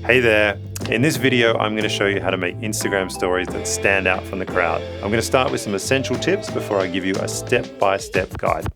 Hey there. In this video, I'm going to show you how to make Instagram stories that stand out from the crowd. I'm going to start with some essential tips before I give you a step-by-step guide.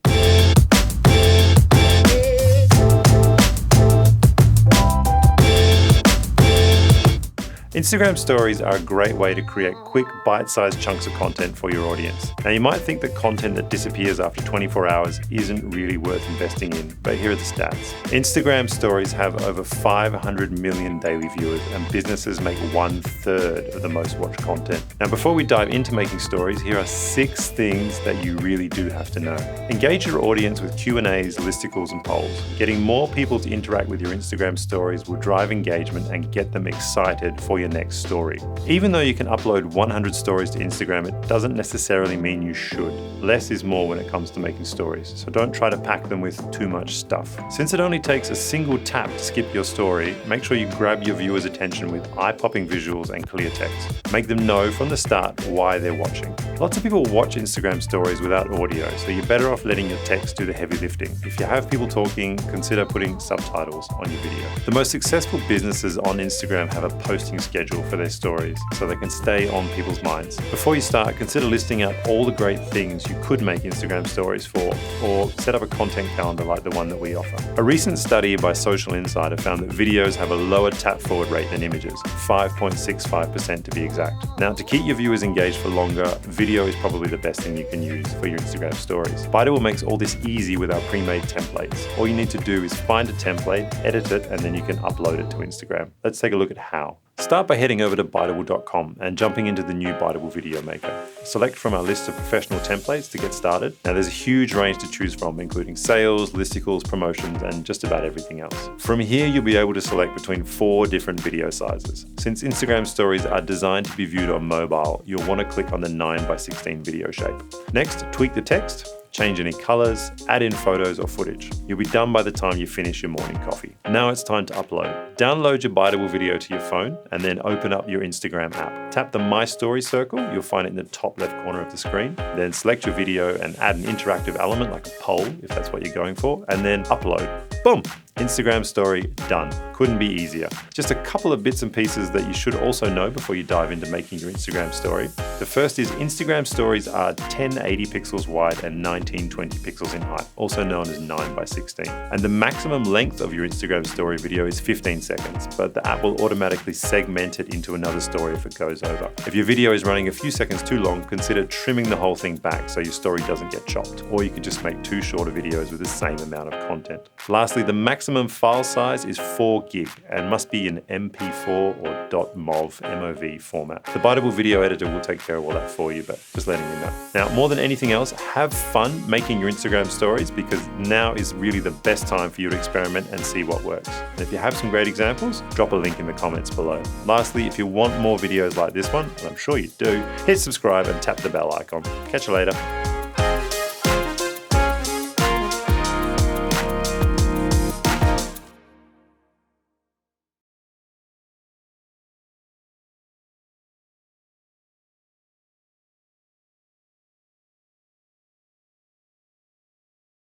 Instagram stories are a great way to create quick, bite-sized chunks of content for your audience. Now, you might think that content that disappears after 24 hours isn't really worth investing in, but here are the stats. Instagram stories have over 500 million daily viewers, and businesses make 1/3 of the most watched content. Now, before we dive into making stories, here are 6 things that you really do have to know. Engage your audience with Q&As, listicles, and polls. Getting more people to interact with your Instagram stories will drive engagement and get them excited for your next story. Even though you can upload 100 stories to Instagram, it doesn't necessarily mean you should. Less is more when it comes to making stories, so don't try to pack them with too much stuff. Since it only takes a single tap to skip your story, make sure you grab your viewers' attention with eye-popping visuals and clear text. Make them know from the start why they're watching. Lots of people watch Instagram stories without audio, so you're better off letting your text do the heavy lifting. If you have people talking, consider putting subtitles on your video. The most successful businesses on Instagram have a posting schedule for their stories so they can stay on people's minds. Before you start, consider listing out all the great things you could make Instagram stories for, or set up a content calendar like the one that we offer. A recent study by Social Insider found that videos have a lower tap forward rate than images, 5.65% to be exact. Now, to keep your viewers engaged for longer, video is probably the best thing you can use for your Instagram stories. Biteable makes all this easy with our pre-made templates. All you need to do is find a template, edit it, and then you can upload it to Instagram. Let's take a look at how. Start by heading over to Biteable.com and jumping into the new Biteable Video Maker. Select from our list of professional templates to get started. Now, there's a huge range to choose from, including sales, listicles, promotions, and just about everything else. From here, you'll be able to select between 4 different video sizes. Since Instagram stories are designed to be viewed on mobile, you'll want to click on the 9:16 video shape. Next, tweak the text. Change any colors, add in photos or footage. You'll be done by the time you finish your morning coffee. Now it's time to upload. Download your Biteable video to your phone and then open up your Instagram app. Tap the My Story circle, you'll find it in the top left corner of the screen. Then select your video and add an interactive element like a poll, if that's what you're going for, and then upload. Boom! Instagram story done. Couldn't be easier. Just a couple of bits and pieces that you should also know before you dive into making your Instagram story. The first is Instagram stories are 1080 pixels wide and 1920 pixels in height, also known as 9:16. And the maximum length of your Instagram story video is 15 seconds, but the app will automatically segment it into another story if it goes over. If your video is running a few seconds too long, consider trimming the whole thing back so your story doesn't get chopped. Or you could just make 2 shorter videos with the same amount of content. Lastly, the maximum file size is 4 gig and must be in MP4 or .mov format. The Biteable video editor will take care of all that for you, but just letting you know. Now, more than anything else, have fun making your Instagram stories, because now is really the best time for you to experiment and see what works. And if you have some great examples, drop a link in the comments below. Lastly, if you want more videos like this one, and I'm sure you do, hit subscribe and tap the bell icon. Catch you later.